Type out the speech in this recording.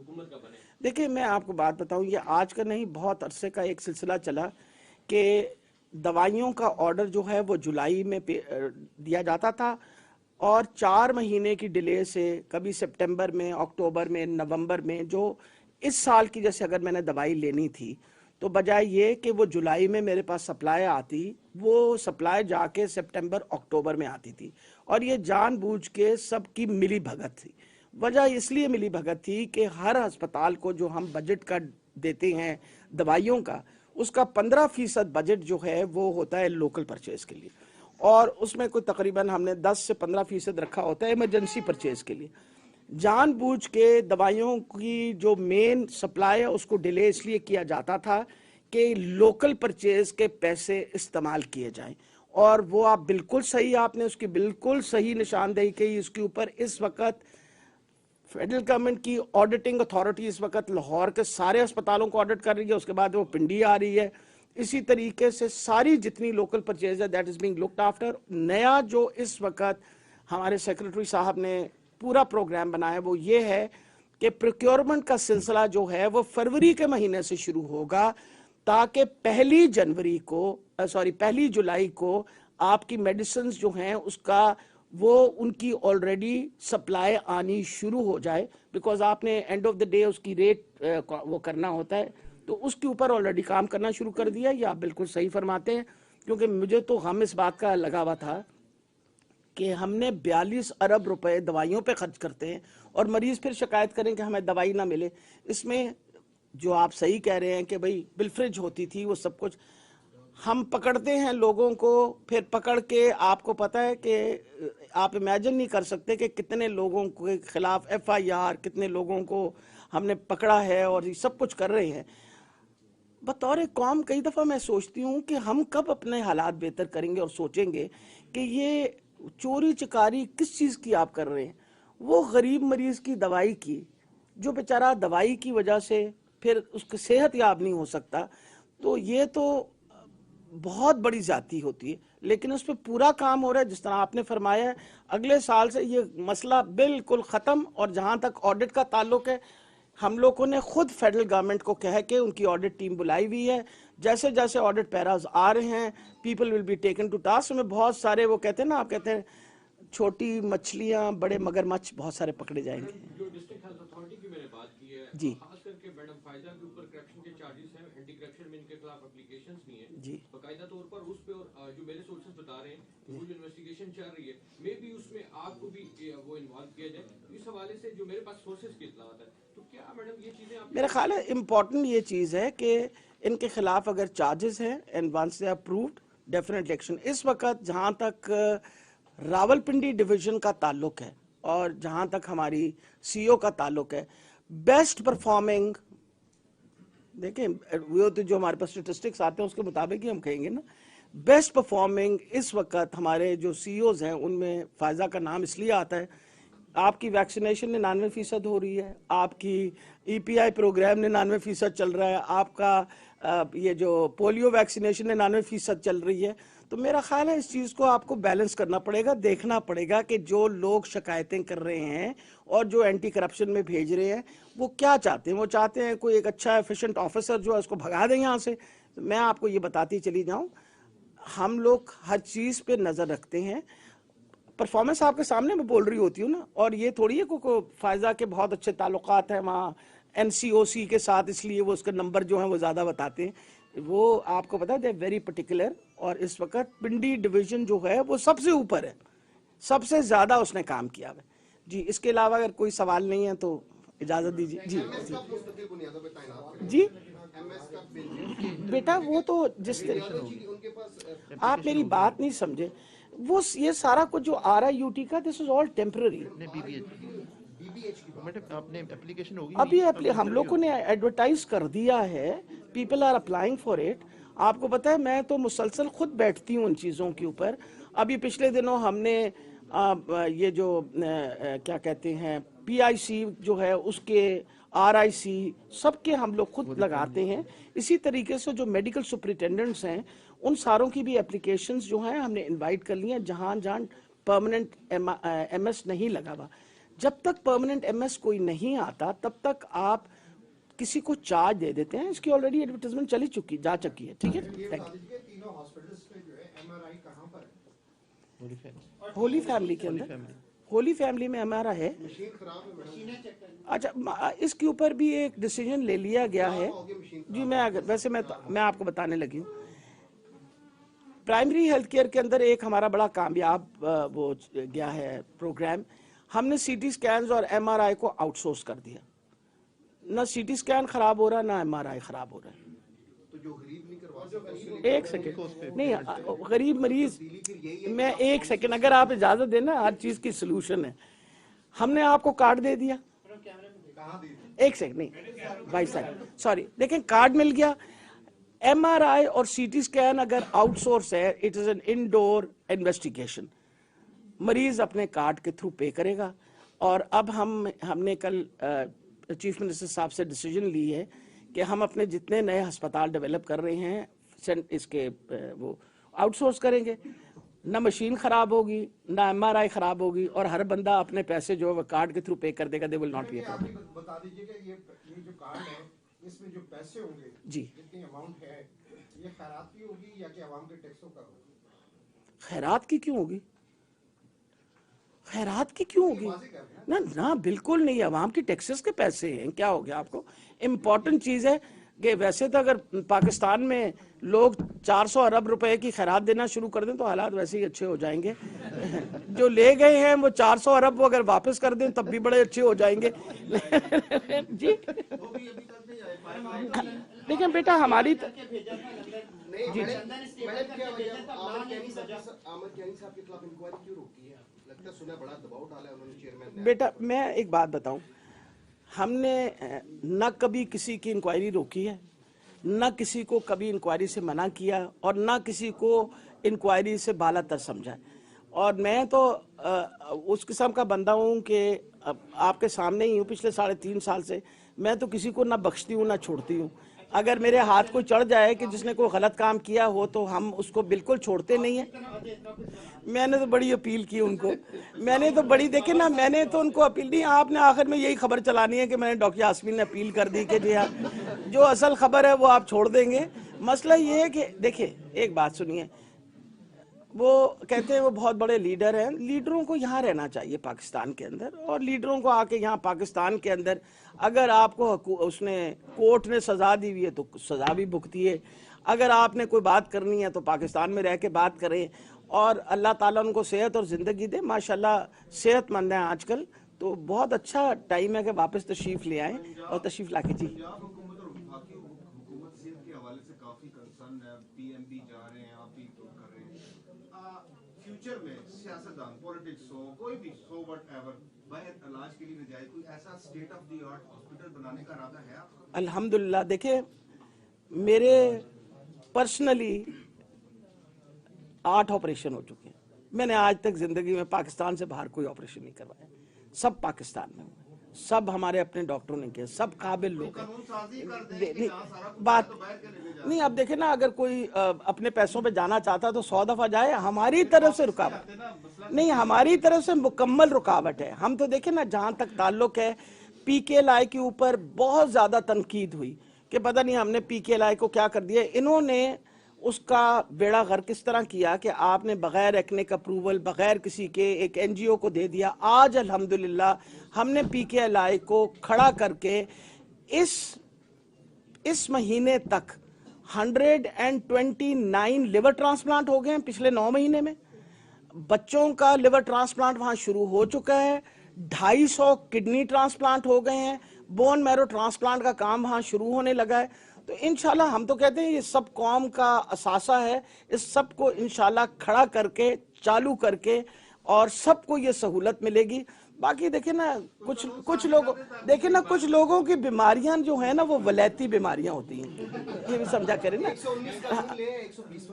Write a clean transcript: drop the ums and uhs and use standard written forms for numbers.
हुकूमत का बने? देखिए मैं आपको बात बताऊं, ये आज का नहीं, बहुत अरसे का एक सिलसिला चला कि दवाइयों का ऑर्डर जो है वो जुलाई में दिया जाता था और 4 महीने की डिले से कभी सितंबर में, अक्टूबर में, नवंबर में, जो इस साल की जैसे अगर मैंने दवाई लेनी थी तो बजाय ये कि वो जुलाई में मेरे पास सप्लाई आती, वो सप्लाई जाके सितंबर अक्टूबर में आती थी। और ये जानबूझ के सबकी मिली भगत थी। वजह इसलिए मिली भगत थी कि हर अस्पताल को जो हम बजट का देते हैं दवाइयों का, उसका 15% बजट जो है वो होता है लोकल परचेज के लिए, और उसमें कोई तकरीबन हमने 10 से 15% रखा होता है इमरजेंसी परचेज के लिए। जानबूझ के दवाइयों की जो मेन सप्लाई है उसको डिले इसलिए किया जाता था कि लोकल परचेज के पैसे इस्तेमाल किए जाएं। और वो आप बिल्कुल सही, आपने उसकी बिल्कुल सही निशानदेही की इसके ऊपर। इस वक्त फेडरल गवर्नमेंट की ऑडिटिंग अथॉरिटी इस वक्त लाहौर के सारे अस्पतालों को ऑडिट कर रही है, उसके बाद वो पिंडी आ रही है। इसी तरीके से सारी जितनी लोकल परचेज है that is being looked after. नया जो इस वक्त हमारे सेक्रेटरी साहब ने पूरा प्रोग्राम बनाया वो ये है कि प्रोक्योरमेंट का सिलसिला जो है वो फरवरी के महीने से शुरू होगा, ताकि 1 जुलाई को आपकी मेडिसिन जो हैं उसका वो उनकी ऑलरेडी सप्लाई आनी शुरू हो जाए। बिकॉज आपने एंड ऑफ द डे उसकी रेट वो करना होता है, तो उसके ऊपर ऑलरेडी काम करना शुरू कर दिया। ये आप बिल्कुल सही फरमाते हैं, क्योंकि मुझे तो हम इस बात का लगा हुआ था कि हमने 42 अरब रुपए दवाइयों पे खर्च करते हैं और मरीज फिर शिकायत करें कि हमें दवाई ना मिले। इसमें जो आप सही कह रहे हैं कि भाई बिलफ्रिज होती थी वो सब कुछ, हम पकड़ते हैं लोगों को, फिर पकड़ के आपको पता है कि आप इमेजिन नहीं कर सकते कि कितने लोगों के खिलाफ FIR, कितने लोगों को हमने पकड़ा है और ये सब कुछ कर रहे हैं। बतौर कौम कई दफ़ा मैं सोचती हूँ कि हम कब अपने हालात बेहतर करेंगे और सोचेंगे कि ये चोरी चकारी किस चीज़ की आप कर रहे हैं, वो गरीब मरीज़ की दवाई की, जो बेचारा दवाई की वजह से फिर उसकी सेहत याब नहीं हो सकता। तो ये तो बहुत बड़ी जाती होती है, लेकिन उस पर पूरा काम हो रहा है। जिस तरह आपने फरमाया है, अगले साल से ये मसला बिल्कुल ख़त्म। और जहाँ तक ऑडिट का ताल्लुक है, हम लोगों ने खुद फेडरल गवर्नमेंट को कह के उनकी ऑडिट टीम बुलाई हुई है। जैसे जैसे ऑडिट पैराज आ रहे हैं, people will be taken to task. में बहुत सारे वो कहते हैं ना, आप कहते हैं छोटी मछलियाँ बड़े मगरमच्छ बहुत सारे पकड़े जाएंगे। जो डिस्ट्रिक्ट हेल्थ अथॉरिटी की मैंने बात की है, जी खास करके मैडम फायदा के ऊपर करप्शन के चार्जेस हैं, एंटी करप्शन में इनके खिलाफ एप्लीकेशंस भी हैं जी बाकायदा तौर पर उस पे। और जो मेरे सोर्सेज बता रहे हैं कि वो जो इन्वेस्टिगेशन चल रही है, मे बी उसमें आपको भी वो इन्वॉल्व किया जाए। इस हवाले से जो मेरे पास सोर्सेज की इत्तलात है, तो क्या मैडम ये चीजें आप? मेरा ख्याल है इम्पॉर्टेंट ये चीज़ है कि इनके खिलाफ अगर चार्जेस हैं and once they approved definite action. इस वक्त जहाँ तक रावलपिंडी डिवीज़न का ताल्लुक है और जहाँ तक हमारी CO का ताल्लुक है, बेस्ट परफॉर्मिंग, देखें वो तो जो हमारे पास स्टेटिस्टिक्स आते हैं उसके मुताबिक ही हम कहेंगे ना, बेस्ट परफॉर्मिंग इस वक्त हमारे जो CEOs हैं उनमें फायजा का नाम इसलिए आता है। आपकी वैक्सीनेशन 99% हो रही है, आपकी EPI प्रोग्राम 99% चल रहा है, आपका ये जो पोलियो वैक्सीनेशन 99% चल रही है। तो मेरा ख्याल है इस चीज़ को आपको बैलेंस करना पड़ेगा, देखना पड़ेगा कि जो लोग शिकायतें कर रहे हैं और जो एंटी करप्शन में भेज रहे हैं वो क्या चाहते हैं। वो चाहते हैं कोई एक अच्छा एफिशिएंट ऑफिसर जो है उसको भगा दें यहाँ से। तो मैं आपको ये बताती चली जाऊँ, हम लोग हर चीज़ पे नज़र रखते हैं। परफॉर्मेंस आपके सामने मैं बोल रही होती हूँ ना, और ये थोड़ी है को फायजा के बहुत अच्छे ताल्लुकात हैं वहाँ NCOC के साथ, इसलिए वो उसके नंबर जो हैं वो ज़्यादा बताते हैं। वो आपको पता है दे वेरी पर्टिकुलर। और इस वक्त पिंडी डिवीज़न जो है वो सबसे ऊपर है, सबसे ज़्यादा उसने काम किया है। जी, इसके अलावा अगर कोई सवाल नहीं है तो इजाज़त दीजिए। जी जी बेटा, वो तो जिस आप मेरी बात नहीं समझे, वो ये सारा कुछ जो आ रहा है UT का, दिस इज ऑल टेम्पररी। आपने एप्लीकेशन होगी अभी हम लोगों ने एडवर्टाइज कर दिया है, people are applying for it. आपको पता है मैं तो मुसलसल खुद बैठती हूँ उन चीज़ों के ऊपर। अभी पिछले दिनों हमने ये जो क्या कहते हैं PIC जो है उसके RIC सबके हम लोग खुद लगाते हैं। इसी तरीके से जो मेडिकल सुपरिटेंडेंट्स हैं उन सारों की भी एप्लीकेशंस जो हैं हमने इनवाइट कर ली हैं, जहाँ जहाँ परमानेंट MS नहीं लगा हुआ। जब तक परमानेंट एमएस कोई नहीं आता तब तक आप किसी को चार्ज दे देते हैं. इसकी ऑलरेडी एडवर्टाइजमेंट जा चुकी है. ठीक है. तीनों हॉस्पिटल्स में जो है एमआरआई कहाँ पर है? होली फैमिली के अंदर, होली फैमिली में हमारा है. मशीन खराब है मैडम. अच्छा, इसके ऊपर भी एक डिसीजन ले लिया गया है जी. मैं आपको बताने लगी हूँ. प्राइमरी हेल्थ केयर के अंदर एक हमारा बड़ा कामयाब वो गया है प्रोग्राम. हमने सीटी स्कैन्स और एमआरआई को आउटसोर्स कर दिया. ना सीटी स्कैन खराब हो रहा, ना एमआरआई खराब हो रहा है. तो जो गरीब नहीं करवा सकता, एक सेकेंड, नहीं, गरीब मरीज, मैं एक सेकेंड, अगर आप इजाजत देना, हर चीज की सोल्यूशन है. हमने आपको कार्ड दे दिया. एक सेकेंड, नहीं भाई साहब, सॉरी, देखें, कार्ड मिल गया. एमआरआई और सीटी स्कैन अगर आउटसोर्स है, it is an indoor investigation. मरीज अपने कार्ड के थ्रू पे करेगा. और अब हमने कल चीफ मिनिस्टर साहब से डिसीजन ली है कि हम अपने जितने नए अस्पताल डेवलप कर रहे हैं इसके वो आउटसोर्स करेंगे. ना मशीन खराब होगी, ना एमआरआई खराब होगी, और हर बंदा अपने पैसे जो है कार्ड के थ्रू पे कर देगा. They will not be a problem. बता दीजिए कि ये जो कार्ड है, इसमें जो पैसे होंगे जी, जितनी अमाउंट है, ये खैरात की होगी या कि आवाम के टैक्सों का होगी? खैरात की क्यों होगी? खैरात की क्यों होगी? ना ना, बिल्कुल नहीं. आवाम की टैक्सेस के पैसे हैं. क्या हो गया आपको? इम्पोर्टेंट चीज है कि वैसे तो अगर पाकिस्तान में लोग 400 अरब रुपए की खैरात देना शुरू कर दें तो हालात वैसे ही अच्छे हो जाएंगे. जो ले गए हैं वो 400 अरब वो अगर वापस कर दें तब भी बड़े अच्छे हो जाएंगे. जी, देखें बेटा, हमारी नहीं मैडम, क्या वजह आमर कैनी साहब के खिलाफ इंक्वायरी क्यों रोकी है? लगता है सुना बड़ा दबाव डाला है उन्होंने चेयरमैन ने. बेटा, मैं एक बात बताऊं, हमने न कभी किसी की इंक्वायरी रोकी है, न किसी को कभी इंक्वायरी से मना किया, और न किसी को इंक्वायरी से बालातर समझा है. और मैं तो उस किस्म का बंदा हूं कि आपके सामने ही हूं पिछले 3.5 साल से. मैं तो किसी को ना बख्शती हूं ना छोड़ती हूं. अगर मेरे हाथ कोई चढ़ जाए कि जिसने कोई गलत काम किया हो तो हम उसको बिल्कुल छोड़ते नहीं है. मैंने तो बड़ी अपील की उनको, मैंने तो बड़ी, देखे ना, मैंने तो उनको अपील नहीं. आपने आखिर में यही खबर चलानी है कि मैंने डॉक्टर यास्मीन ने अपील कर दी कि जी हाँ, जो असल खबर है वो आप छोड़ देंगे. मसला ये है कि देखिए, एक बात सुनिए, वो कहते हैं वो बहुत बड़े लीडर हैं. लीडरों को यहाँ रहना चाहिए पाकिस्तान के अंदर, और लीडरों को आके यहाँ पाकिस्तान के अंदर अगर आपको उसने कोर्ट ने सजा दी हुई है तो सजा भी भुगतिए. अगर आपने कोई बात करनी है तो पाकिस्तान में रह के बात करें, और अल्लाह ताला उनको सेहत और ज़िंदगी दे. माशाल्लाह सेहतमंद हैं आजकल, तो बहुत अच्छा टाइम है कि वापस तशरीफ़ ले आएँ और तशरीफ़ ला के. जी, फ्यूचर में सियासतदान, पॉलिटिक्स हो, कोई भी हो, व्हाटएवर, बाहर इलाज के लिए न जाए, कोई ऐसा state of the art hospital बनाने का इरादा है आपका? अल्हम्दुलिल्लाह. देखिए, मेरे पर्सनली 8 ऑपरेशन हो चुके हैं. मैंने आज तक जिंदगी में पाकिस्तान से बाहर कोई ऑपरेशन नहीं करवाया. सब पाकिस्तान में हुए, सब हमारे अपने डॉक्टरों ने किए, सब काबिल लोग हैं. बात नहीं, अब देखे ना, अगर कोई अपने पैसों पे जाना चाहता तो 100 दफा जाए. हमारी तरफ से रुकावट नहीं, हमारी तरफ से मुकम्मल रुकावट है. हम तो देखे ना, जहां तक ताल्लुक है, PKLI के ऊपर बहुत ज्यादा तनकीद हुई कि पता नहीं हमने PKLI को क्या कर दिया. इन्होंने उसका बेड़ा गर्क किस तरह किया कि आपने बगैर एक्नेक अप्रूवल, बगैर किसी के एक NGO को दे दिया. आज अल्हम्दुलिल्लाह हमने PKLI को खड़ा करके इस महीने तक 129 लिवर ट्रांसप्लांट हो गए हैं पिछले 9 महीने में. बच्चों का लिवर ट्रांसप्लांट वहां शुरू हो चुका है. 250 किडनी ट्रांसप्लांट हो गए हैं. बोन मैरो ट्रांसप्लांट का काम वहां शुरू होने लगा है. तो इंशाल्लाह हम तो कहते हैं ये सब कौम का असासा है. इस सब को इंशाल्लाह खड़ा करके, चालू करके, और सबको ये सहूलत मिलेगी. बाकी देखे ना, कुछ लोग देखे ना, कुछ लोगों की बीमारियां जो है ना वो वलैती बीमारियां होती हैं, ये भी समझा करें ना. 119 का ले 120